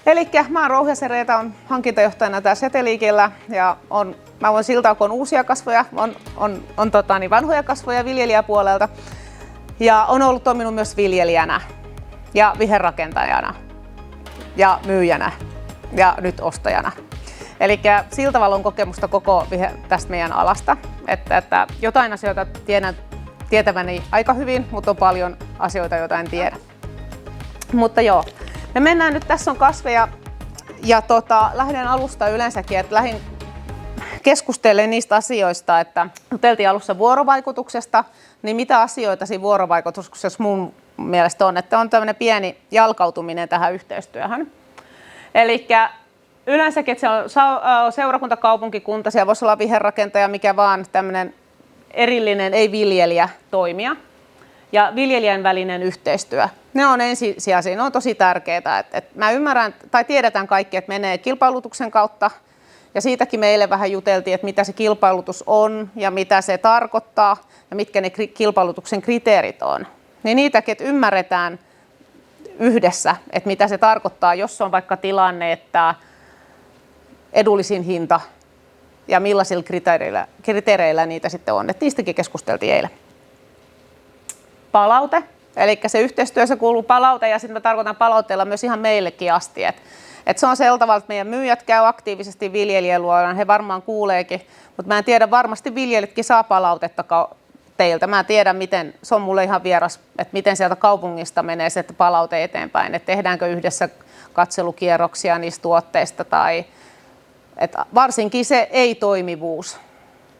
Eli mä oon Rouhiaisen Reeta, on hankintajohtajana täällä Seteliikellä ja mä voin siltä, kun on uusia kasvoja, on vanhoja kasvoja viljelijäpuolelta ja on toiminut myös viljelijänä ja viherrakentajana ja myyjänä ja nyt ostajana. Eli sillä tavalla on kokemusta koko tästä meidän alasta, että jotain asioita tiedän tietäväni aika hyvin, mutta on paljon asioita, joita en tiedä. Mutta joo, me mennään nyt, tässä on kasveja ja lähden alusta yleensäkin, että lähdin keskustelemaan niistä asioista, että juteltiin alussa vuorovaikutuksesta, niin mitä asioita siinä vuorovaikutuksessa mun mielestä on, että on tämmöinen pieni jalkautuminen tähän yhteistyöhön. Eli yleensäkin, että se on seurakunta, kaupunkikunta, siellä voisi olla viherrakentaja, mikä vaan tämmöinen erillinen ei-viljelijä toimija ja viljelijän välinen yhteistyö. Ne on ensisijaisia, ne on tosi tärkeitä. Mä ymmärrän, tai tiedetään kaikki, että menee kilpailutuksen kautta ja siitäkin meille vähän juteltiin, että mitä se kilpailutus on ja mitä se tarkoittaa ja mitkä ne kilpailutuksen kriteerit on. Niin niitäkin, että ymmärretään yhdessä, että mitä se tarkoittaa, jos on vaikka tilanne, että edullisin hinta ja millaisilla kriteereillä niitä sitten on. Että niistäkin keskusteltiin eilen. Palaute, eli se yhteistyössä kuuluu palaute ja sitten mä tarkoitan palautteella myös ihan meillekin asti. Et se on sillä tavalla, että meidän myyjät käy aktiivisesti viljelijän luona, he varmaan kuuleekin, mutta mä en tiedä, varmasti viljelijätkin saa palautetta teiltä. Mä tiedän, miten, se on mulle ihan vieras, että miten sieltä kaupungista menee se palaute eteenpäin, että tehdäänkö yhdessä katselukierroksia niistä tuotteista tai että varsinkin se ei-toimivuus.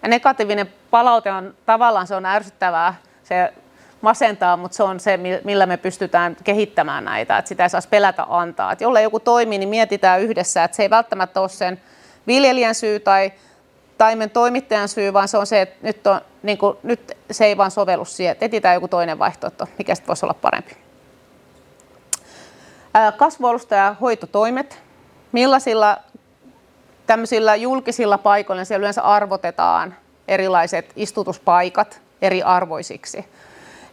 Ja negatiivinen palaute on tavallaan, se on ärsyttävää, se masentaa, mutta se on se, millä me pystytään kehittämään näitä, että sitä ei saisi pelätä antaa. Että jolle joku toimii, niin mietitään yhdessä, että se ei välttämättä ole sen viljelijän syy tai taimen toimittajan syy, vaan se on se, että nyt se ei vaan sovellu siihen, että etsitään joku toinen vaihtoehto, mikä sitten voisi olla parempi. Kasvualusta ja hoitotoimet. Millaisilla tämmöisillä julkisilla paikoilla siellä yleensä arvotetaan erilaiset istutuspaikat eri arvoisiksi.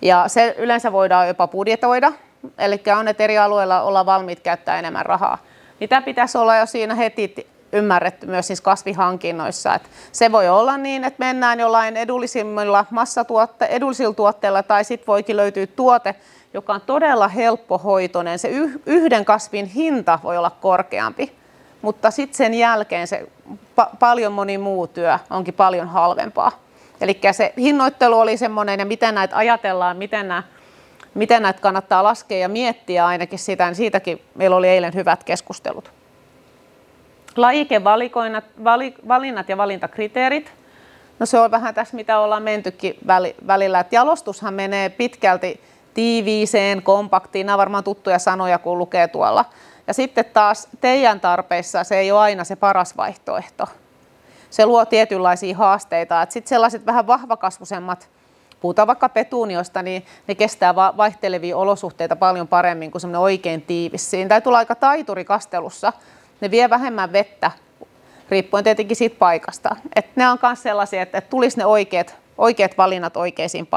Ja se yleensä voidaan jopa budjetoida, eli on, että eri alueilla ollaan valmiit käyttää enemmän rahaa. Mitä pitäisi olla jo siinä heti ymmärretty myös siis kasvihankinnoissa. Että se voi olla niin, että mennään jollain edullisilla edullisilla tuotteilla tai sitten voikin löytyä tuote, joka on todella helppohoitoinen. Se yhden kasvin hinta voi olla korkeampi, mutta sitten sen jälkeen se paljon moni muu työ onkin paljon halvempaa. Eli se hinnoittelu oli semmoinen, ja miten näitä ajatellaan, miten näitä kannattaa laskea ja miettiä ainakin sitä, niin siitäkin meillä oli eilen hyvät keskustelut. Lajikevalinnat ja valintakriteerit. No se on vähän tässä, mitä ollaan mentykin välillä, että jalostushan menee pitkälti tiiviiseen, kompaktiin, nämä on varmaan tuttuja sanoja, kun lukee tuolla. Ja sitten taas teidän tarpeissa se ei ole aina se paras vaihtoehto. Se luo tietynlaisia haasteita, että sitten sellaiset vähän vahvakasvuisemmat, puhutaan vaikka petunioista, niin ne kestää vaihtelevia olosuhteita paljon paremmin kuin semmoinen oikein tiivis. Siinä täytyy olla aika taituri kastelussa, ne vie vähemmän vettä, riippuen tietenkin siitä paikasta. Et ne on myös sellaisia, että tulisi ne oikeat valinnat oikeisiin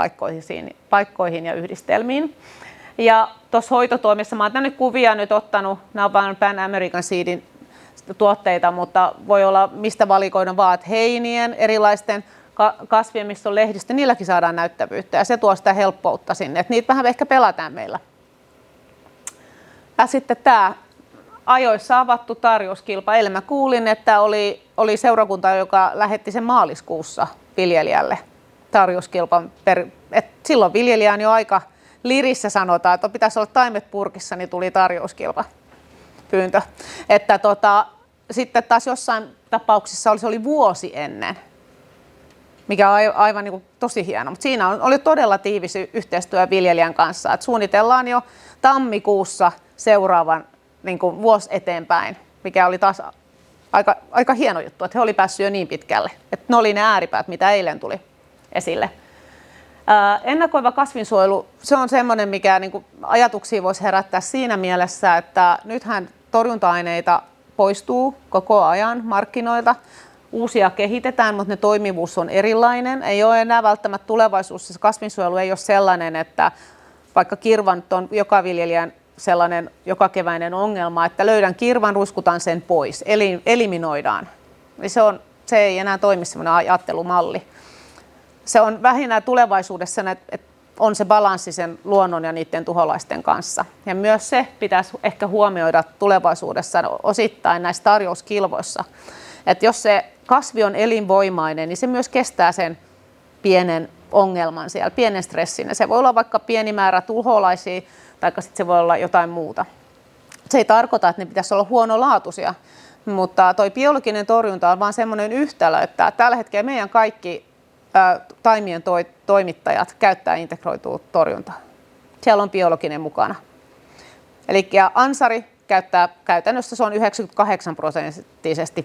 paikkoihin ja yhdistelmiin. Ja tuossa hoitotoimessa, mä oon tänne kuvia nyt ottanut, nämä on vain Pan American Seedin tuotteita, mutta voi olla mistä valikoida vaan, että heinien, erilaisten kasvien, missä on lehdistö, niilläkin saadaan näyttävyyttä ja se tuo sitä helppoutta sinne, että niitä vähän ehkä pelataan meillä. Ja sitten tämä ajoissa avattu tarjouskilpa. Eilen mä kuulin, että oli seurakunta, joka lähetti sen maaliskuussa viljelijälle tarjouskilpan. Silloin viljelijä on jo aika lirissä, sanotaan, että pitäisi olla taimet purkissa, niin tuli tarjouskilpa pyyntö. Että sitten taas jossain tapauksissa se oli vuosi ennen, mikä on aivan niin kuin tosi hieno. Mutta siinä oli todella tiivis yhteistyö viljelijän kanssa. Et suunnitellaan jo tammikuussa seuraavan niin kuin vuosi eteenpäin, mikä oli taas aika hieno juttu, että he oli päässyt jo niin pitkälle. Että ne oli ne ääripäät, mitä eilen tuli esille. Ennakoiva kasvinsuojelu, se on semmoinen, mikä niin kuin ajatuksia voisi herättää siinä mielessä, että nythän torjunta-aineita poistuu koko ajan markkinoilta. Uusia kehitetään, mutta ne toimivuus on erilainen. Ei ole enää välttämättä tulevaisuudessa, kasvinsuojelu ei ole sellainen, että vaikka kirva nyt on joka viljelijän sellainen jokakeväinen ongelma, että löydän kirvan, ruiskutan sen pois, eli eliminoidaan. Niin se ei enää toimi sellainen ajattelumalli. Se on vähinä tulevaisuudessa, että on se balanssi sen luonnon ja niiden tuholaisten kanssa. Ja myös se pitäisi ehkä huomioida tulevaisuudessa osittain näissä tarjouskilvoissa. Että jos se kasvi on elinvoimainen, niin se myös kestää sen pienen ongelman siellä, pienen stressin. Ja se voi olla vaikka pieni määrä tuholaisia, tai sitten se voi olla jotain muuta. Se ei tarkoita, että ne pitäisi olla huonolaatuisia, mutta tuo biologinen torjunta on vain semmoinen yhtälö, että tällä hetkellä meidän kaikki taimien toimittajat käyttää integroitua torjuntaa. Siellä on biologinen mukana. Eli ansari käyttää käytännössä se on 98%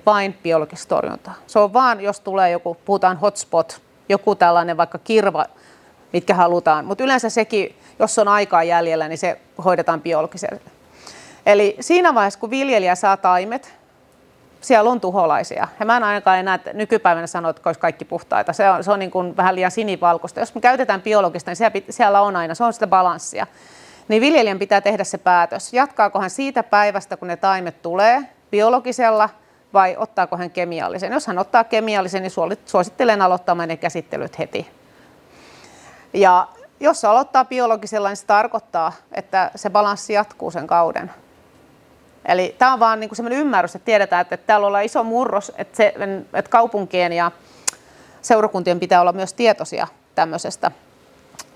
vain biologista torjuntaa. Se on vaan, jos tulee joku, puhutaan hotspot, joku tällainen vaikka kirva, mitkä halutaan. Mutta yleensä sekin, jos on aikaa jäljellä, niin se hoidetaan biologisella. Eli siinä vaiheessa, kun viljelijä saa taimet, siellä on tuholaisia. Ja mä en ainakaan enää nykypäivänä sano, että olisi kaikki puhtaita. Se on niin kuin vähän liian sinivalkoista. Jos me käytetään biologista, niin siellä on aina, se on sitä balanssia. Niin viljelijän pitää tehdä se päätös. Jatkaako hän siitä päivästä, kun ne taimet tulee biologisella, vai ottaako hän kemiallisen? Jos hän ottaa kemiallisen, niin suosittelen aloittamaan ne käsittelyt heti. Ja jos se aloittaa biologisella, niin se tarkoittaa, että se balanssi jatkuu sen kauden. Eli tämä on vaan niin kuin sellainen ymmärrys, että tiedetään, että täällä ollaan iso murros, että kaupunkien ja seurakuntien pitää olla myös tietoisia tämmöisestä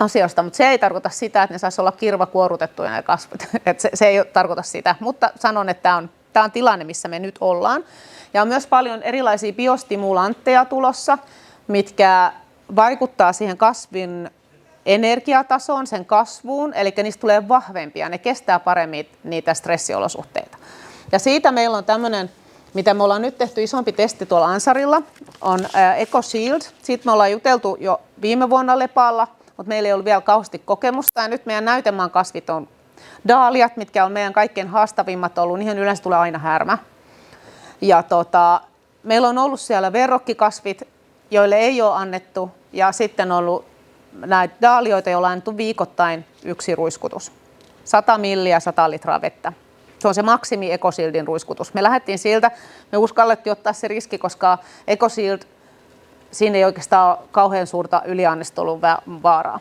asioista, mutta se ei tarkoita sitä, että ne saisi olla kirvakuorutettuja ne kasvit. Se ei tarkoita sitä, mutta sanon, että tämä on tilanne, missä me nyt ollaan. Ja on myös paljon erilaisia biostimulantteja tulossa, mitkä vaikuttaa siihen kasvin energiatasoon, sen kasvuun, eli niistä tulee vahvempia, ne kestää paremmin niitä stressiolosuhteita. Ja siitä meillä on tämmöinen, mitä me ollaan nyt tehty isompi testi tuolla Ansarilla, on EcoShield. Siitä me ollaan juteltu jo viime vuonna Lepalla, mutta meillä ei ollut vielä kauheasti kokemusta. Ja nyt meidän näytemaan kasvit on daaliat, mitkä on meidän kaikkein haastavimmat ollut. Niihin yleensä tulee aina härmä. Ja meillä on ollut siellä verrokkikasvit, joille ei ole annettu, ja sitten on ollut näitä daalioita, joilla on annettu viikoittain yksi ruiskutus. 100 milliä 100 litraa vettä. Se on se maksimi EcoShieldin ruiskutus. Me lähdettiin siltä, me uskallettiin ottaa se riski, koska EcoShield, siinä ei oikeastaan ole kauhean suurta yliannistelun vaaraa.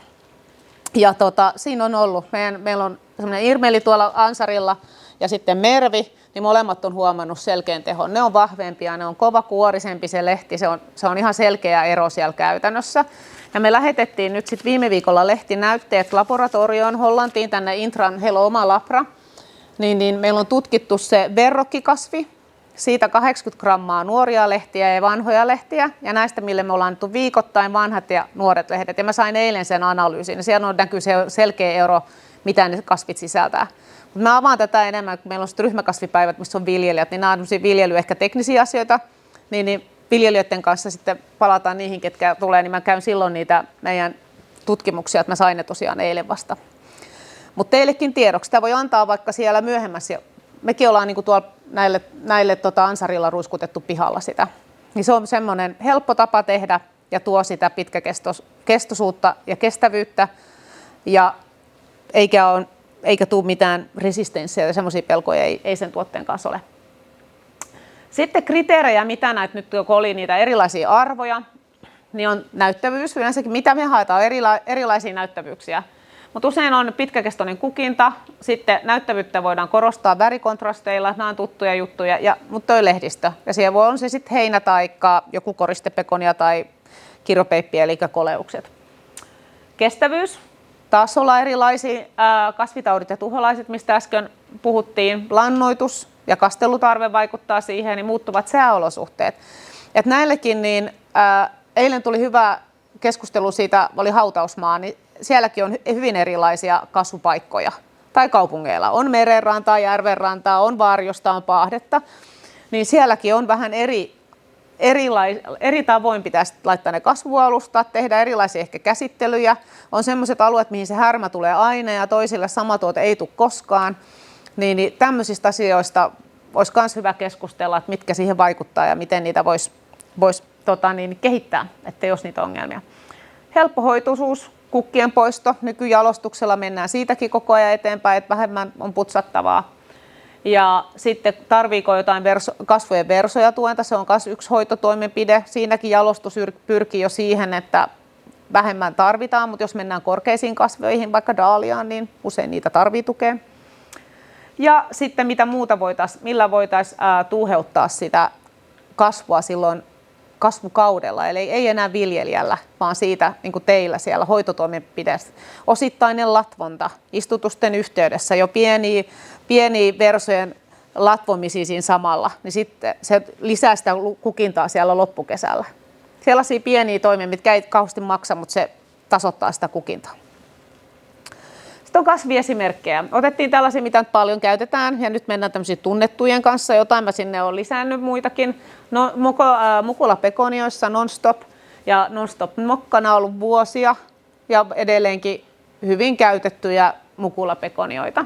Ja siinä on ollut, meillä on semmoinen Irmeli tuolla Ansarilla ja sitten Mervi, niin molemmat on huomannut selkeän tehon. Ne on vahvempia, ne on kovakuorisempi se lehti, se on ihan selkeä ero siellä käytännössä. Ja me lähetettiin nyt sitten viime viikolla lehtinäytteet laboratorioon Hollantiin, tänne Intran, heillä on oma labra. Niin meillä on tutkittu se verrokkikasvi, siitä 80 grammaa nuoria lehtiä ja vanhoja lehtiä, ja näistä, mille me ollaan annettu viikoittain vanhat ja nuoret lehdet. Ja mä sain eilen sen analyysin, ja siellä näkyy se selkeä ero, mitä ne kasvit sisältää. Mutta mä avaan tätä enemmän, kun meillä on ryhmäkasvipäivät, missä on viljelijät, niin nämä on viljely ehkä teknisiä asioita, niin viljelijöiden kanssa sitten palataan niihin, ketkä tulee, niin mä käyn silloin niitä meidän tutkimuksia, että mä sain ne tosiaan eilen vasta. Mutta teillekin tiedoksi, sitä voi antaa vaikka siellä myöhemmässä. Mekin ollaan niin kuin tuolla näille Ansarilla ruiskutettu pihalla sitä. Niin se on semmoinen helppo tapa tehdä ja tuo sitä pitkäkestoisuutta ja kestävyyttä. Ja eikä tule mitään resistenssiä ja semmoisia pelkoja ei sen tuotteen kanssa ole. Sitten kriteerejä, mitä näitä nyt kun oli niitä erilaisia arvoja, niin on näyttävyys. Yleensäkin mitä me haetaan erilaisia näyttävyyksiä. Mutta usein on pitkäkestoinen kukinta, sitten näyttävyyttä voidaan korostaa värikontrasteilla, nämä on tuttuja juttuja, mutta toi lehdistö. Ja siellä on se sitten heinä tai joku koristepekonia tai kirjopeippi eli koleukset. Kestävyys, taas ollaan erilaisia kasvitaudit ja tuholaiset, mistä äsken puhuttiin. Lannoitus ja kastelutarve vaikuttaa siihen, niin muuttuvat sääolosuhteet. Et näillekin niin, eilen tuli hyvä keskustelu siitä, oli hautausmaa, niin sielläkin on hyvin erilaisia kasvupaikkoja. Tai kaupungeilla on merenrantaa, järvenrantaa, on varjosta, on paahdetta. Niin sielläkin on vähän eri tavoin pitäisi laittaa ne kasvualustat, tehdä erilaisia ehkä käsittelyjä. On sellaiset alueet, mihin se härmä tulee aina ja toisille sama tuote ei tule koskaan. Niin tämmöisistä asioista olisi myös hyvä keskustella, että mitkä siihen vaikuttaa ja miten niitä voisi kehittää, ettei olisi niitä ongelmia. Helppohoitoisuus, kukkien poisto. Nykyjalostuksella mennään siitäkin koko ajan eteenpäin, että vähemmän on putsattavaa. Ja sitten tarviiko jotain kasvojen versoja tuenta, se on myös yksi hoitotoimenpide. Siinäkin jalostus pyrkii jo siihen, että vähemmän tarvitaan, mutta jos mennään korkeisiin kasvoihin, vaikka daaliaan, niin usein niitä tarvii tukea. Ja sitten millä voitaisiin tuuheuttaa sitä kasvua silloin kasvukaudella, eli ei enää viljelijällä, vaan siitä niin kuin teillä siellä hoitotoimenpiteessä. Osittainen latvonta istutusten yhteydessä, jo pieniä versojen latvomisia siinä samalla, niin sitten se lisää sitä kukintaa siellä loppukesällä. Sellaisia pieniä toimia, mitkä ei kauheasti maksa, mutta se tasoittaa sitä kukintaa. Sitten on kasviesimerkkejä. Otettiin tällaisia, mitä nyt paljon käytetään, ja nyt mennään tämmöisiin tunnettujen kanssa. Jotain mä sinne olen lisännyt muitakin. No, Mukula pekonioissa non-stop ja non-stop mokkana on ollut vuosia ja edelleenkin hyvin käytettyjä Mukula pekonioita.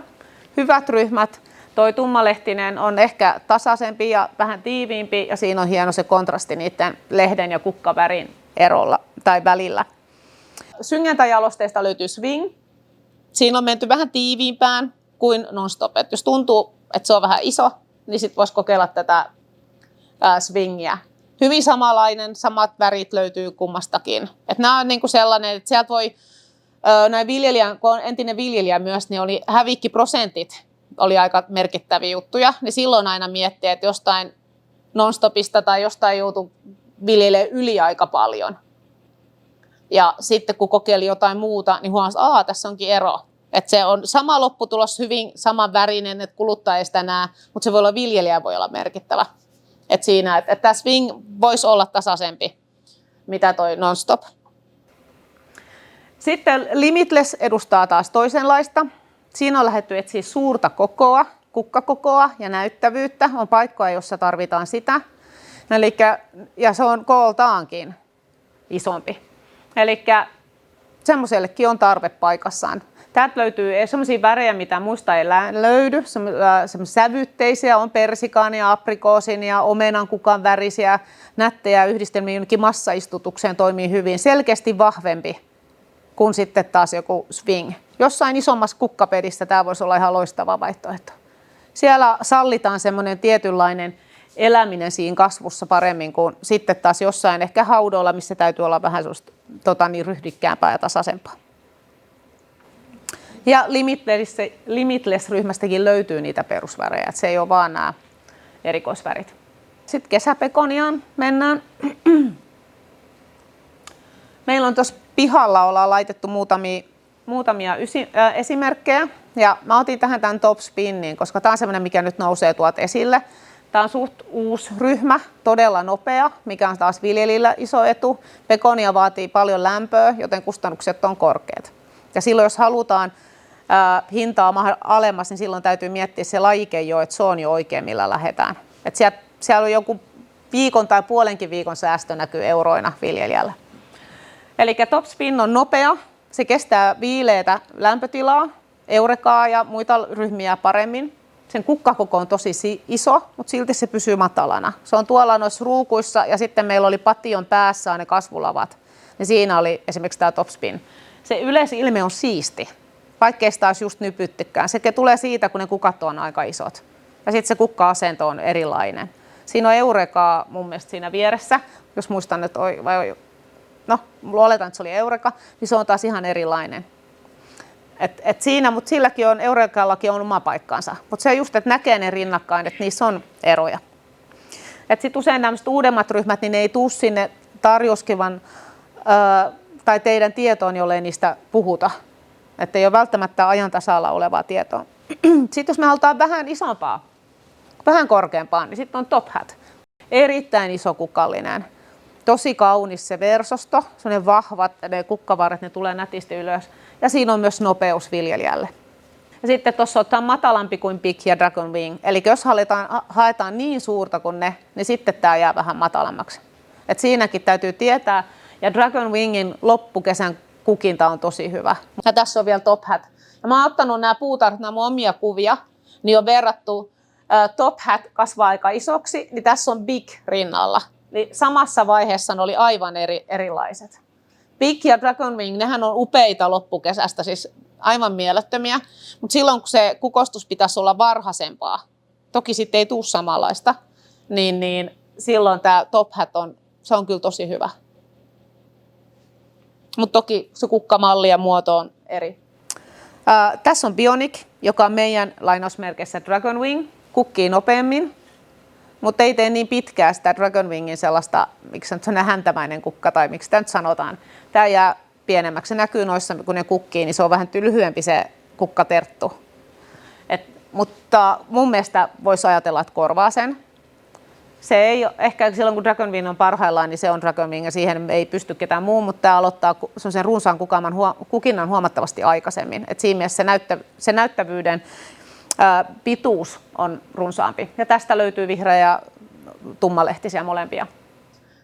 Hyvät ryhmät. Toi tummalehtinen on ehkä tasaisempi ja vähän tiiviimpi, ja siinä on hieno se kontrasti niiden lehden ja kukkavärin erolla tai välillä. Syngäntäjalosteesta löytyy Swing. Siinä on menty vähän tiiviimpään kuin non-stop. Et jos tuntuu, että se on vähän iso, niin sitten voisi kokeilla tätä Swingiä. Hyvin samanlainen, samat värit löytyy kummastakin. Nämä on niinku sellainen, että sieltä voi, näin kun on entinen viljelijä myös, niin oli hävikkiprosentit oli aika merkittäviä juttuja. Niin silloin aina miettii, että jostain non-stopista tai jostain joutuu viljelemään yli aika paljon. Ja sitten kun kokeili jotain muuta, niin huomasi, että tässä onkin ero. Että se on sama lopputulos, hyvin saman värinen, että kuluttaja ei sitä näe, mutta se voi olla viljelijä, voi olla merkittävä. Että siinä, että tämä Swing voisi olla tasaisempi, mitä toi non-stop. Sitten Limitless edustaa taas toisenlaista. Siinä on lähdetty etsiä suurta kokoa, kukkakokoa ja näyttävyyttä. On paikkoja, jossa tarvitaan sitä. Ja se on kooltaankin isompi. Eli semmoisellekin on tarve paikassaan. Täältä löytyy sellaisia värejä, mitä muista ei löydy. Semmoisia sävytteisiä on persikan ja aprikoosin ja omenan kukan värisiä, nättejä yhdistelmiä jonnekin massaistutukseen toimii hyvin. Selkeästi vahvempi kuin sitten taas joku Swing. Jossain isommassa kukkapedissä tämä voisi olla ihan loistava vaihtoehto. Siellä sallitaan semmoinen tietynlainen eläminen siinä kasvussa paremmin kuin sitten taas jossain ehkä haudoilla, missä täytyy olla vähän ryhdikkäämpää ja tasaisempaa. Ja Limitless-ryhmästäkin löytyy niitä perusvärejä, että se ei ole vaan nämä erikoisvärit. Sitten kesäpekoniaan mennään. Meillä on tuossa pihalla ollaan laitettu muutamia esimerkkejä. Ja mä otin tähän tämän Top Spinnin, koska tämä on sellainen, mikä nyt nousee tuolta esille. Tämä on suht uusi ryhmä, todella nopea, mikä on taas viljelijällä iso etu. Pekonia vaatii paljon lämpöä, joten kustannukset on korkeat. Ja silloin, jos halutaan hintaa alemmas, niin silloin täytyy miettiä se lajike jo, että se on jo oikein, millä lähdetään. Että siellä on joku viikon tai puolenkin viikon säästö näkyy euroina viljelijällä. Eli Top Spin on nopea, se kestää viileätä lämpötilaa, eurekaa ja muita ryhmiä paremmin. Sen kukkakoko on tosi iso, mutta silti se pysyy matalana. Se on tuolla noissa ruukuissa ja sitten meillä oli pation päässä ne kasvulavat. Ja siinä oli esimerkiksi tämä Top Spin. Se yleisilme on siisti, vaikkei sitä olisi just nypyttykään. Se tulee siitä, kun ne kukat on aika isot. Ja sitten se kukka-asento on erilainen. Siinä on eurekaa mun mielestä siinä vieressä, jos muistan, että oletan, että se oli eureka, niin se on taas ihan erilainen. Mutta silläkin on, eurekallakin on oma paikkaansa. Mutta se just, että näkee ne rinnakkain, että niissä on eroja. Sitten usein tämmöiset uudemmat ryhmät, niin ne ei tule sinne tarjouskivan tai teidän tietoon, jollei niistä puhuta. Että ei ole välttämättä ajan tasalla olevaa tietoa. Sitten jos me halutaan vähän isompaa, vähän korkeampaa, niin sitten on Top Hat. Erittäin iso kukallinen. Tosi kaunis se versosto, sellainen vahvat ne kukkavarret, ne tulee nätisti ylös. Ja siinä on myös nopeus viljelijälle. Ja sitten tuossa on matalampi kuin Big ja Dragon Wing. Eli jos haetaan niin suurta kuin ne, niin sitten tämä jää vähän matalammaksi. Et siinäkin täytyy tietää. Ja Dragon Wingin loppukesän kukinta on tosi hyvä. Ja tässä on vielä Top Hat. Ja mä oon ottanut nämä puutarhat, nämä mun omia kuvia, niin on verrattu Top Hat kasvaa aika isoksi, niin tässä on Big rinnalla. Niin samassa vaiheessa ne oli aivan erilaiset. Big ja Dragon Wing, nehän on upeita loppukesästä, siis aivan mielettömiä, mutta silloin kun se kukostus pitäisi olla varhaisempaa, toki sitten ei tule samanlaista, niin silloin tämä Top Hat se on kyllä tosi hyvä. Mutta toki se kukkamalli ja muoto on eri. Tässä on Bionic, joka on meidän lainausmerkeissä Dragon Wing, kukkii nopeammin, mutta ei tee niin pitkää sitä Dragon Wingin sellaista, miksi se on häntämäinen kukka tai miksi tämä nyt sanotaan. Tämä jää pienemmäksi. Se näkyy noissa, kun ne kukkii, niin se on vähän lyhyempi se kukkaterttu. Mutta mun mielestä voisi ajatella, että korvaa sen. Se ei ehkä silloin, kun Dragon Wing on parhaillaan, niin se on Dragon Wing ja siihen ei pysty ketään muu, mutta tämä aloittaa sen runsaan kukinnan huomattavasti aikaisemmin. Et siinä mielessä se näyttävyyden pituus on runsaampi. Ja tästä löytyy vihreä ja tummalehtisiä molempia.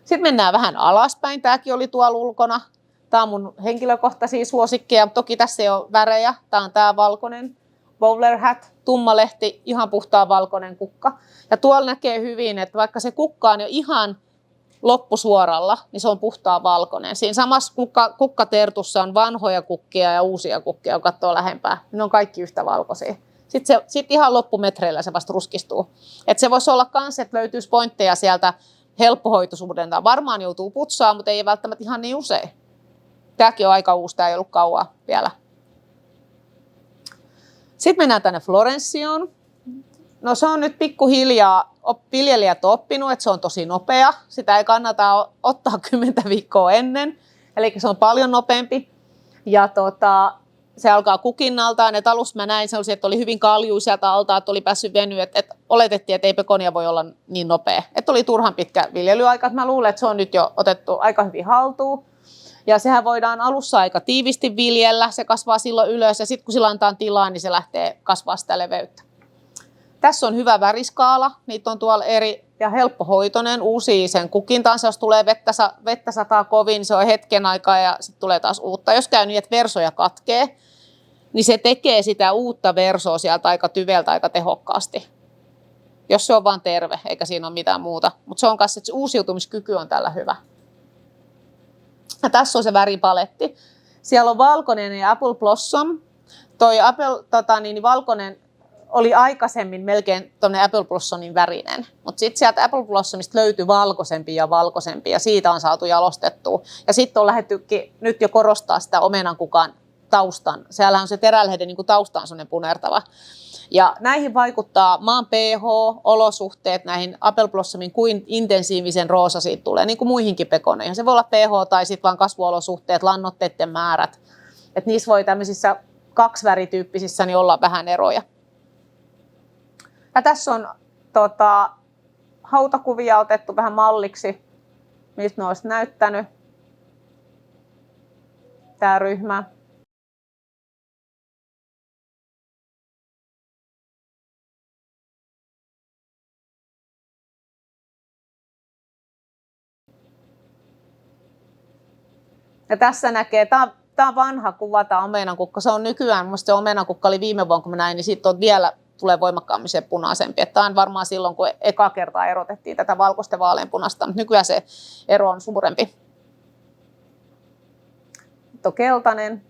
Sitten mennään vähän alaspäin. Tämäkin oli tuolla ulkona. Tämä on mun henkilökohtaisia suosikkeja. Toki tässä ei ole värejä. Tämä on tämä valkoinen bowler hat, tummalehti, ihan puhtaan valkoinen kukka. Ja tuolla näkee hyvin, että vaikka se kukka on jo ihan loppusuoralla, niin se on puhtaan valkoinen. Siinä samassa kukkatertussa on vanhoja kukkia ja uusia kukkia, kun katsoo lähempää. Ne on kaikki yhtä valkoisia. Sitten ihan loppumetreillä se vasta ruskistuu. Et se voisi olla myös, että löytyisi pointteja sieltä helppohoitoisuudelta. Varmaan joutuu putsaa, mutta ei välttämättä ihan niin usein. Tämäkin on aika uusi, tämä ei ollut kauan vielä. Sitten mennään tänne Florencioon. No se on nyt pikkuhiljaa, viljelijät on oppinut, että se on tosi nopea. Sitä ei kannata ottaa 10 viikkoa ennen, eli se on paljon nopeampi. Ja se alkaa kukinnaltaan, että alussa mä näin sellaisia, että oli hyvin kaljuu sieltä alta, että oli päässyt venyä, että oletettiin, että ei pekonia voi olla niin nopea. Että oli turhan pitkä viljelyaika. Mä luulen, että se on nyt jo otettu aika hyvin haltuun. Ja sehän voidaan alussa aika tiivisti viljellä, se kasvaa silloin ylös ja sitten kun sillä antaa tilaa, niin se lähtee kasvaa sitä leveyttä. Tässä on hyvä väriskaala, niitä on tuolla eri ja helppohoitoinen, uusia sen kukintaansa, jos tulee vettä sataa kovin, niin se on hetken aikaa ja sitten tulee taas uutta. Jos käy niin, että versoja katkee, niin se tekee sitä uutta versoa sieltä aika tyveltä aika tehokkaasti. Jos se on vaan terve, eikä siinä ole mitään muuta. Mutta se on myös, että se uusiutumiskyky on tällä hyvä. Ja tässä on se väripaletti. Siellä on valkoinen ja Apple Blossom. Toi valkoinen oli aikaisemmin melkein tuonne Apple Blossomin värinen. Mutta sitten sieltä Apple Blossomista löytyi valkoisempi ja siitä on saatu jalostettua. Ja sitten on lähdettykin nyt jo korostaa sitä omenankukan taustan. Siellähän on se terälehden niin kuin tausta on sellainen punertava. Ja näihin vaikuttaa maan pH, olosuhteet, näihin Apple Blossomin kuin intensiivisen roosa siitä tulee, niin kuin muihinkin pekoneihin. Se voi olla pH tai sitten vaan kasvuolosuhteet, lannoitteiden määrät. Et niissä voi tämmöisissä kaksivärityyppisissä niin olla vähän eroja. Ja tässä on hautakuvia otettu vähän malliksi, mistä ne olisi näyttänyt. Tämä ryhmä. Ja tässä näkee, tämä on vanha kuva, tämä omenankukka. Se on nykyään, minusta se omenankukka oli viime vuonna, kun mä näin, niin siitä vielä tulee voimakkaammin se punaisempi. Tämä on varmaan silloin, kun eka kertaa erotettiin tätä valkoista vaaleanpunasta, mutta nykyään se ero on suurempi. Nyt on keltainen.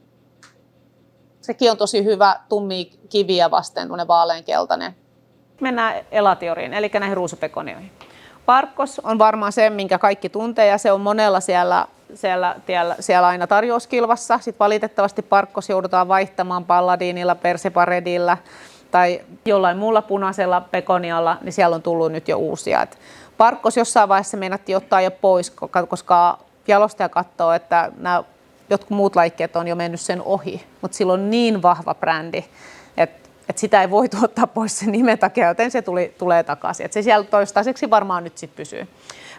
Sekin on tosi hyvä tummia kiviä vasten, tuonne vaaleankeltainen. Mennään elatioriin, eli näihin ruusupekonioihin. Parkkos on varmaan se, minkä kaikki tuntee, ja se on monella siellä aina tarjouskilvassa. Sitten valitettavasti parkkos joudutaan vaihtamaan palladiinilla, perseparedilla tai jollain muulla punaisella pekonialla, niin siellä on tullut nyt jo uusia. Et parkkos jossain vaiheessa meinattiin ottaa jo pois, koska jalostaja katsoo, että nämä jotkut muut laikkeet on jo mennyt sen ohi, mutta sillä on niin vahva brändi, että sitä ei voi ottaa pois sen nimen takia, joten se tulee takaisin. Et se siellä toistaiseksi varmaan nyt sitten pysyy.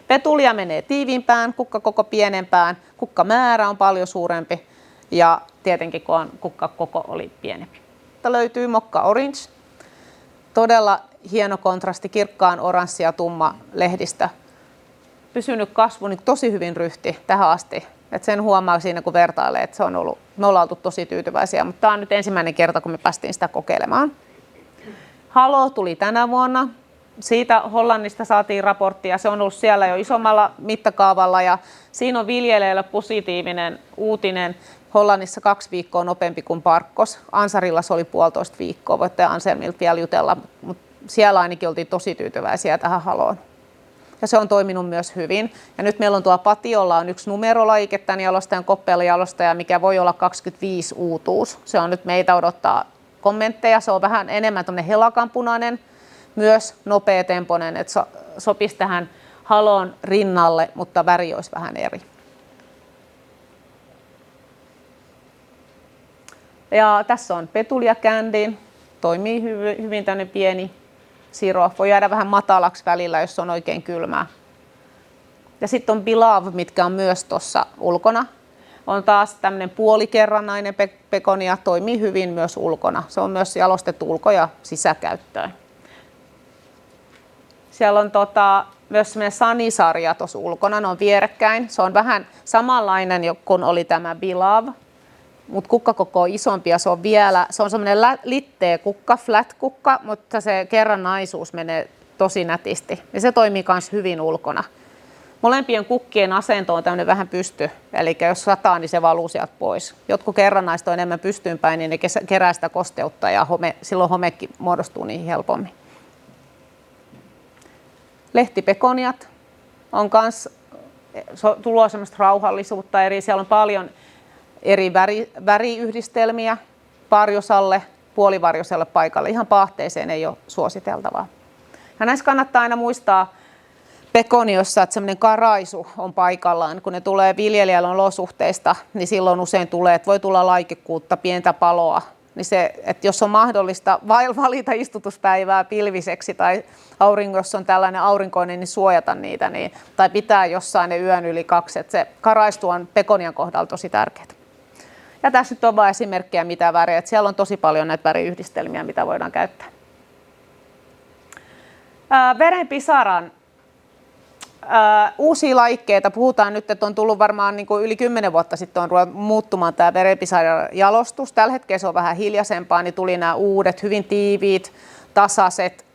Petulia menee tiiviimpään, kukkakoko pienempään, kukkamäärä on paljon suurempi ja tietenkin kukkakoko oli pienempi. Löytyy Mokka Orange, todella hieno kontrasti, kirkkaan oranssi ja tumma lehdistä. Pysynyt kasvu niin tosi hyvin ryhti tähän asti. Et sen huomaa siinä, kun vertailee, että me ollaan oltu tosi tyytyväisiä, mutta tämä on nyt ensimmäinen kerta, kun me päästiin sitä kokeilemaan. Halo tuli tänä vuonna. siitä Hollannista saatiin raporttia, se on ollut siellä jo isommalla mittakaavalla ja siinä on viljelijöille positiivinen uutinen. Hollannissa 2 viikkoa nopeampi kuin Parkkos. Ansarilla se oli 1,5 viikkoa, voitte Anselmilta vielä jutella, mutta siellä ainakin oltiin tosi tyytyväisiä tähän haloon. Ja se on toiminut myös hyvin. Ja nyt meillä on tuolla patiolla on 1 numerolajike tämän jalostajan, koppeelijalostaja, mikä voi olla 25 uutuus. Se on nyt meitä odottaa kommentteja. Se on vähän enemmän tämmöinen helakanpunainen, myös nopeatempoinen, että sopisi tähän haloon rinnalle, mutta väri olisi vähän eri. Ja tässä on Petulia Candy, toimii hyvin tämmöinen pieni siro, voi jäädä vähän matalaksi välillä, jos on oikein kylmää. Ja sitten on Beloved, mitkä on myös tuossa ulkona. On taas tämmöinen puolikerrannainen pekonia, toimii hyvin myös ulkona. Se on myös jalostettu ulko- ja sisäkäyttöön. Siellä on myös semmoinen Sunny-sarja tuossa ulkona, ne on vierekkäin. Se on vähän samanlainen kuin oli tämä Beloved, mutta kukkakoko on isompi ja se on semmoinen litteä kukka, flat kukka, mutta se kerrannaisuus menee tosi nätisti. Ja se toimii myös hyvin ulkona. Molempien kukkien asento on tämmöinen vähän pysty, eli jos sataa, niin se valuu sieltä pois. Jotkut kerrannaiset on enemmän pystyynpäin, niin ne kerää sitä kosteutta ja silloin homekin muodostuu niihin helpommin. Lehtipekoniat on myös tuloa semmoista rauhallisuutta, siellä on paljon eri väriyhdistelmiä varjosalle, puolivarjosalle paikalle. Ihan paahteeseen ei ole suositeltavaa. Ja näissä kannattaa aina muistaa pekoniossa, että semmoinen karaisu on paikallaan. Kun ne tulee viljelijällä olosuhteista, niin silloin usein tulee, että voi tulla laikekuutta, pientä paloa. Niin se, että jos on mahdollista valita istutuspäivää pilviseksi tai auringossa on tällainen aurinkoinen, niin suojata niitä. Tai pitää jossain ne yön yli 2. Että se karaistu on pekonian kohdalla tosi tärkeää. Ja tässä nyt on vain esimerkkejä, mitä värejä. Siellä on tosi paljon näitä väriyhdistelmiä, mitä voidaan käyttää. Verenpisaran uusia laikkeita. Puhutaan nyt, että on tullut varmaan niin kuin yli 10 vuotta sitten on muuttumaan tämä verenpisaran jalostus. Tällä hetkellä se on vähän hiljaisempaa, niin tuli nämä uudet, hyvin tiiviit, tasaiset.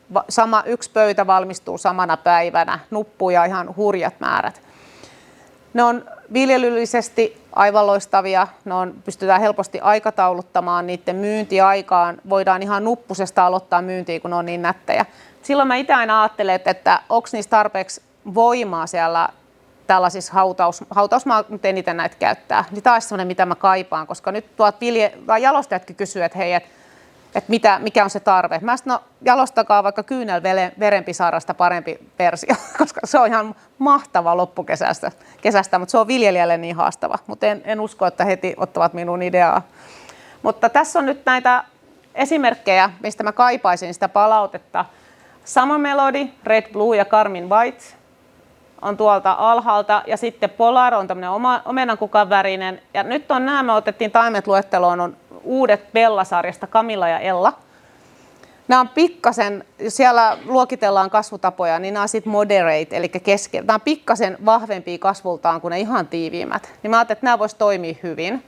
Yksi pöytä valmistuu samana päivänä, nuppuja ihan hurjat määrät. Ne on viljelyllisesti aivan loistavia, pystytään helposti aikatauluttamaan niiden myyntiaikaan. Voidaan ihan nuppusesta aloittaa myyntiä, kun ne on niin nättejä. Silloin mä itse aina ajattelen, että onko niistä tarpeeksi voimaa siellä tällaisissa hautausmaa, mutta eniten näitä käyttää. Niin tämä on sellainen, mitä mä kaipaan, koska nyt jalostajatkin kysyvät, että hei, että mikä on se tarve. Mä sanoin, no jalostakaa vaikka verenpisarasta parempi versio, koska se on ihan mahtava loppukesästä, mutta se on viljelijälle niin haastava. Mutta en usko, että heti ottavat minun ideaa. Mutta tässä on nyt näitä esimerkkejä, mistä mä kaipaisin sitä palautetta. Sama Melody, Red Blue ja Carmine White on tuolta alhaalta ja sitten Polar on tämmöinen omenankukan värinen. Ja nyt on nämä, me otettiin taimet-luetteloon, on uudet Bella-sarjasta Camilla ja Ella. Nämä on pikkasen, siellä luokitellaan kasvutapoja, niin nämä on sitten moderate, eli kesken. Nämä on pikkasen vahvempia kasvultaan kuin ne ihan tiiviimmät. Niin mä ajattelin, että nämä voisi toimia hyvin,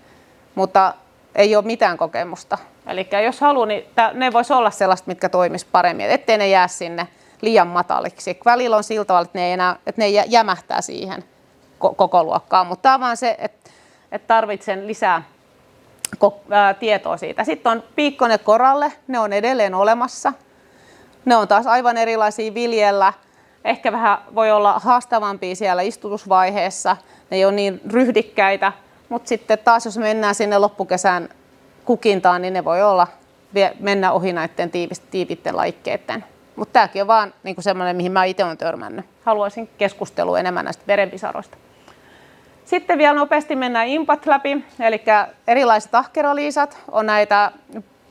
mutta ei ole mitään kokemusta. Eli jos haluaa, niin ne voisi olla sellaista, mitkä toimisi paremmin, ettei ne jää sinne liian mataliksi. Välillä on sillä tavalla, että ne jämähtää siihen koko luokkaan, mutta tämä on vaan se, että tarvitsen lisää tietoa siitä. Sitten on piikkonen koralle, ne on edelleen olemassa. Ne on taas aivan erilaisia viljellä. Ehkä vähän voi olla haastavampia siellä istutusvaiheessa. Ne ei ole niin ryhdikkäitä, mutta sitten taas jos mennään sinne loppukesän kukintaan, niin ne voi mennä ohi näiden tiiviitten laikkeiden. Mutta tämäkin on vaan niin semmoinen, mihin mä itse olen törmännyt. Haluaisin keskustelua enemmän näistä verenpisaroista. Sitten vielä nopeasti mennään impat läpi, eli erilaiset ahkeraliisat on näitä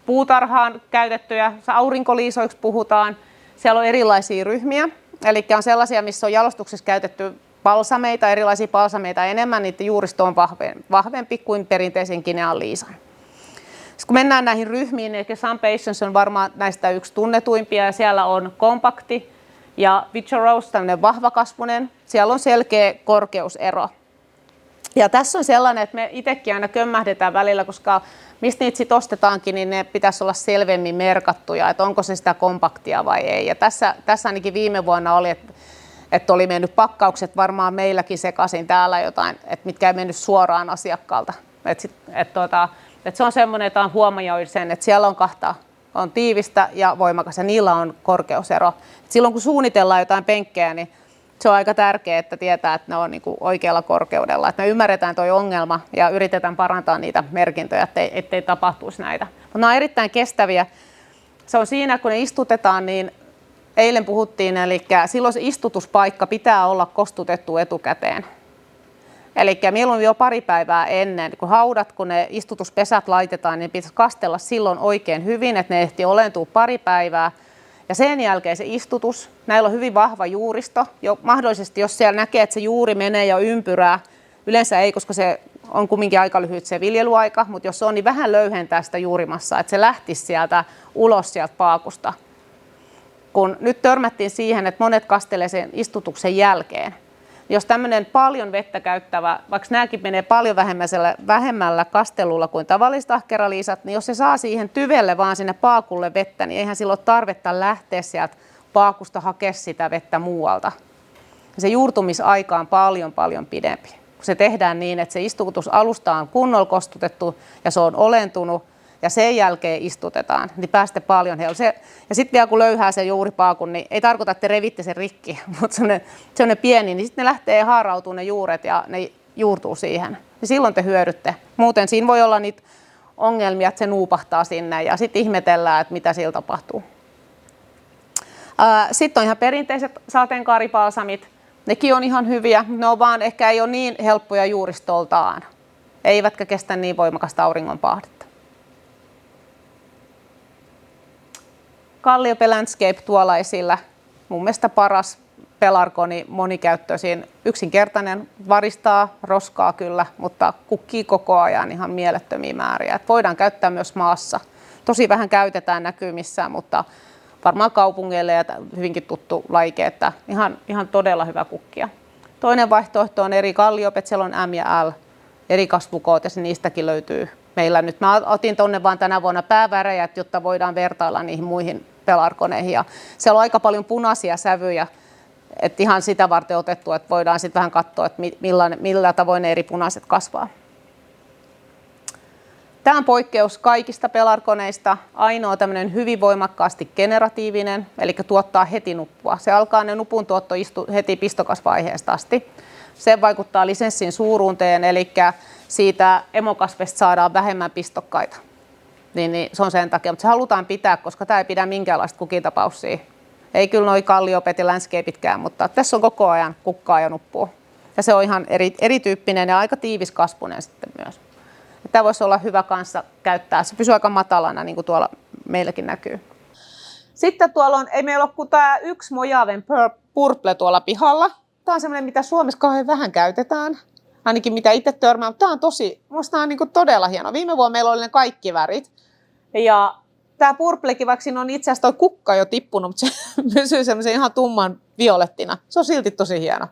puutarhaan käytettyjä, aurinkoliisoiksi puhutaan. Siellä on erilaisia ryhmiä, eli on sellaisia, missä on jalostuksessa käytetty balsameita, erilaisia balsameita enemmän, niiden juuristo on vahvempi kuin perinteisen Guinean liisan. Kun mennään näihin ryhmiin, niin Sun Patience on varmaan näistä yksi tunnetuimpia, ja siellä on kompakti ja Vigorose, tämmöinen vahvakasvuinen. Siellä on selkeä korkeusero. Ja tässä on sellainen, että me itsekin aina kömmähdetään välillä, koska mistä niitä sitten ostetaankin, niin ne pitäisi olla selvemmin merkattuja, että onko se sitä kompaktia vai ei. Ja tässä ainakin viime vuonna oli, että oli mennyt pakkaukset varmaan meilläkin sekaisin täällä jotain, että mitkä ei mennyt suoraan asiakkaalta. Että se on semmoinen, että on huomioinut sen, että siellä on kahta, on tiivistä ja voimakas ja niillä on korkeusero. Et silloin kun suunnitellaan jotain penkkejä, niin se on aika tärkeää, että tietää, että ne on niinku oikealla korkeudella. Että me ymmärretään tuo ongelma ja yritetään parantaa niitä merkintöjä, ettei tapahtuisi näitä. Mutta ne on erittäin kestäviä. Se on siinä, kun ne istutetaan, niin eilen puhuttiin, eli silloin se istutuspaikka pitää olla kostutettu etukäteen. Eli mieluummin jo pari päivää ennen, kun haudat, kun ne istutuspesät laitetaan, niin pitäisi kastella silloin oikein hyvin, että ne ehtii olentua pari päivää. Ja sen jälkeen se istutus, näillä on hyvin vahva juuristo. Mahdollisesti, jos siellä näkee, että se juuri menee jo ympyrää, yleensä ei, koska se on kumminkin aika lyhyt se viljelyaika, mutta jos se on, niin vähän löyhentää sitä juurimassaa, että se lähtisi sieltä ulos sieltä paakusta. Kun nyt törmättiin siihen, että monet kastelee sen istutuksen jälkeen. Jos tämmöinen paljon vettä käyttävä, vaikka nämäkin menee paljon vähemmällä kastelulla kuin tavalliset ahkeraliisat, niin jos se saa siihen tyvelle vaan sinne paakulle vettä, niin eihän silloin ole tarvetta lähteä sieltä paakusta hakea sitä vettä muualta. Se juurtumisaika on paljon pidempi. Kun se tehdään niin, että se istutusalusta on kunnolla kostutettu ja se on olentunut ja sen jälkeen istutetaan, niin pääsette paljon helposti. Ja sitten vielä kun löyhää sen juuripaakun, niin ei tarkoita, että te revitte sen rikki, mutta sellainen pieni, niin sitten ne lähtee haarautumaan ne juuret ja ne juurtuu siihen. Ja silloin te hyödytte. Muuten siinä voi olla niitä ongelmia, että se nuupahtaa sinne ja sitten ihmetellään, että mitä sillä tapahtuu. Sitten on ihan perinteiset sateenkaaripalsamit. Nekin on ihan hyviä, ne on vaan ehkä ei ole niin helppoja juuristoltaan. Eivätkä kestä niin voimakasta auringonpahdetta. Calliope Landscape tuolla esillä. Mun mielestä paras pelargoni, monikäyttöisin, yksinkertainen, varistaa roskaa kyllä, mutta kukkii koko ajan ihan mielettömiä määriä. Et voidaan käyttää myös maassa. Tosi vähän käytetään näkymissä, mutta varmaan kaupungeille ja hyvinkin tuttu laike, että ihan todella hyvä kukkia. Toinen vaihtoehto on eri Calliopet, siellä on M ja L, eri kasvukoot ja niistäkin löytyy meillä nyt. Mä otin tonne vaan tänä vuonna päävärejä, jotta voidaan vertailla niihin muihin pelargoneihin. Ja siellä on aika paljon punaisia sävyjä, että ihan sitä varten otettu, että voidaan sitten vähän katsoa, että millä tavoin ne eri punaiset kasvaa. Tämä on poikkeus kaikista pelargoneista. Ainoa tämmöinen hyvin voimakkaasti generatiivinen, eli tuottaa heti nuppua. Se alkaa ne nupun tuotto heti pistokasvaiheesta asti. Se vaikuttaa lisenssin suuruuteen, eli siitä emokasvesta saadaan vähemmän pistokkaita. Niin se on sen takia, mutta se halutaan pitää, koska tämä ei pidä minkäänlaista kukitapauksia. Ei kyllä noi Calliopet ja Landscapeitkään, mutta tässä on koko ajan kukkaa ja nuppua. Ja se on ihan erityyppinen ja aika tiiviskasvuinen sitten myös. Tämä voisi olla hyvä kanssa käyttää. Se pysyy aika matalana, niin kuin tuolla meilläkin näkyy. Sitten tuolla on, ei meillä ole kuin tämä yksi Mojaven Purple tuolla pihalla. Tämä on semmoinen, mitä Suomessa kauhean vähän käytetään. Ainakin mitä itse törmään, mutta tämä on minusta on niin todella hieno. Viime vuonna meillä oli ne kaikki värit. Ja tämä purplekin, vaikka siinä on itse asiassa tuo kukka jo tippunut, mutta se pysyy semmoisen ihan tumman violettina. Se on silti tosi hieno.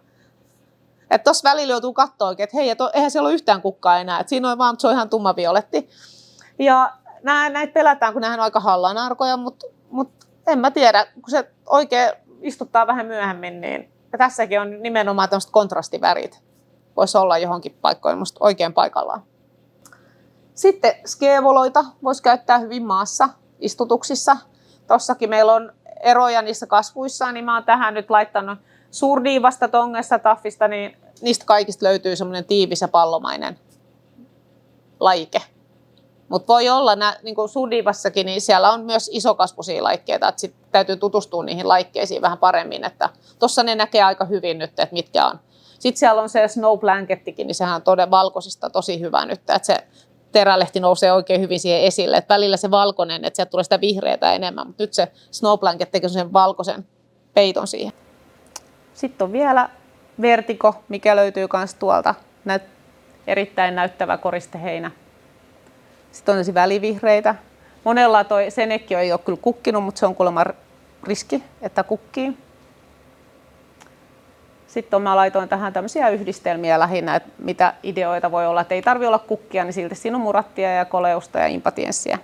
Että tuossa välillä joutuu katsoa oikein, että hei, eihän siellä ole yhtään kukkaa enää. Että siinä on vaan, se on ihan tumma violetti. Ja näitä pelätään, kun nämähän on aika hallanarkoja, mutta en mä tiedä, kun se oikein istuttaa vähän myöhemmin, niin ja tässäkin on nimenomaan tämmöiset kontrastivärit. Voisi olla johonkin paikkoihin musta oikein paikallaan. Sitten skeevoloita voisi käyttää hyvin maassa istutuksissa. Tossakin meillä on eroja niissä kasvuissa, niin mä oon tähän nyt laittanut suurdiivasta, tongesta, taffista, niin niistä kaikista löytyy semmoinen tiivis ja pallomainen laike. Mutta voi olla, niin kuin suurdiivassakin, niin siellä on myös isokasvuisia laikkeita, että sit täytyy tutustua niihin laikkeisiin vähän paremmin. Tuossa ne näkee aika hyvin nyt, että mitkä on. Sitten siellä on se Snow Blankettikin, niin sehän on todella valkoisista tosi hyvä nyt, että se terälehti nousee oikein hyvin siihen esille. Että välillä se valkoinen, että sieltä tulee sitä vihreätä enemmän, mutta nyt se Snow Blanket tekee sen valkoisen peiton siihen. Sitten on vielä Vertigo, mikä löytyy myös tuolta. Erittäin näyttävä koristeheinä. Sitten on tosi välivihreitä. Monella toi senekki ei ole kyllä kukkinut, mutta se on kuulemma riski, että kukkii. sitten mä laitoin tähän tämmöisiä yhdistelmiä lähinnä, että mitä ideoita voi olla. Että ei tarvitse olla kukkia, niin silti siinä on murattia ja koleusta ja impatienssia.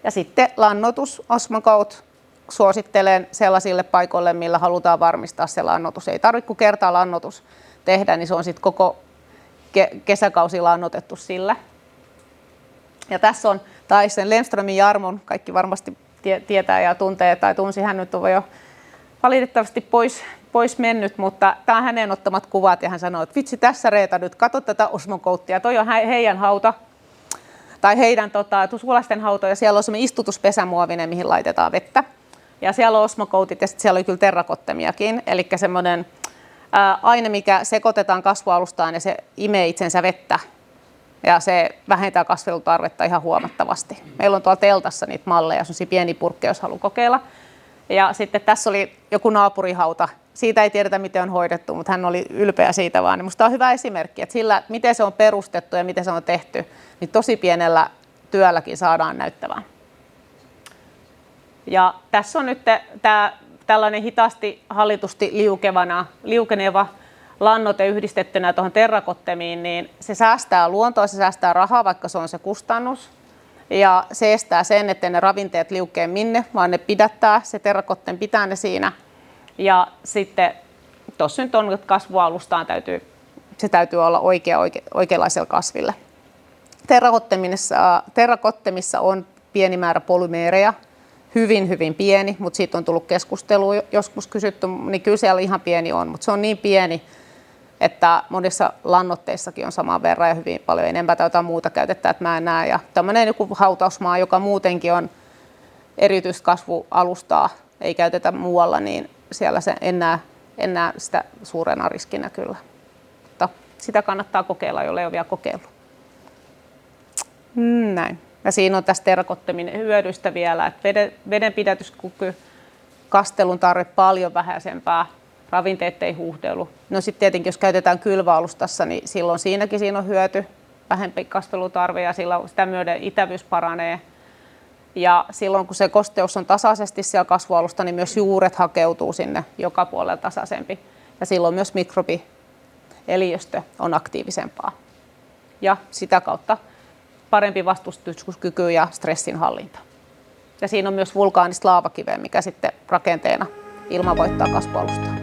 Ja sitten lannoitus, Osmocoat. Suosittelen sellaisille paikoille, millä halutaan varmistaa se lannoitus. Ei tarvitse kuin kertaa lannoitus tehdä, niin se on sitten koko kesäkausi lannoitettu sillä. Ja tässä on sen Lemströmin Jarmon, kaikki varmasti tietää ja tuntee, tai tunsi, hän nyt on jo valitettavasti pois mennyt, mutta tämä on hänen ottamat kuvat ja hän sanoi, että vitsi tässä Reeta nyt, katso tätä Osmocoatia, toi on heidän hauta, tai heidän sukulaisten hauta, ja siellä on semmoinen istutuspesämuovinen, mihin laitetaan vettä. Ja siellä on Osmocoatit ja sitten siellä oli kyllä terrakottemiakin, eli semmoinen aine, mikä sekoitetaan kasvualustaan ja se imee itsensä vettä. Ja se vähentää kasvelutarvetta ihan huomattavasti. Meillä on tuolla teltassa niitä malleja, sellaisia pieniä purkkeja, jos haluaa kokeilla. Ja sitten tässä oli joku naapurihauta. Siitä ei tiedetä, miten on hoidettu, mutta hän oli ylpeä siitä vaan. Minusta on hyvä esimerkki, että sillä, miten se on perustettu ja miten se on tehty, niin tosi pienellä työlläkin saadaan näyttävää. Ja tässä on nyt tällainen hitaasti hallitusti liukeneva lannoite yhdistettynä tuohon terrakottemiin, niin se säästää luontoa, se säästää rahaa, vaikka se on se kustannus. Ja se estää sen, että ne ravinteet liukee minne, vaan ne pidättää, se terrakotten pitää ne siinä. Ja sitten tuossa nyt on kasvualustaan, se täytyy olla oikeanlaisella kasville. Terrakottemissa on pieni määrä polymeereja, hyvin pieni, mutta siitä on tullut keskustelua joskus kysytty, niin kyllä siellä ihan pieni on, mutta se on niin pieni, että monissa lannoitteissakin on saman verran ja hyvin paljon enemmän tai jotain muuta käytetään, että mä en näe. Ja tämmöinen joku hautausmaa, joka muutenkin on erityistä kasvualustaa, ei käytetä muualla, niin siellä se en näe sitä suurena riskinä kyllä. Mutta sitä kannattaa kokeilla, jolle ei ole vielä kokeillut. Näin. Ja siinä on tästä terrakottemin hyödyistä vielä, että vedenpidätyskyky, kastelun tarve paljon vähäisempää, ravinteet ei huuhdelu. No sitten tietenkin, jos käytetään kylväalustassa, niin silloin siinä on hyöty, vähempi kastelutarve ja sitä myöden itävyys paranee. Ja silloin, kun se kosteus on tasaisesti siellä kasvualusta, niin myös juuret hakeutuu sinne joka puolella tasaisempi. Ja silloin myös mikrobieliöstö on aktiivisempaa. Ja sitä kautta parempi vastustuskyky ja stressinhallinta. Ja siinä on myös vulkaanista laavakiveä, mikä sitten rakenteena ilmavoittaa kasvualustaa.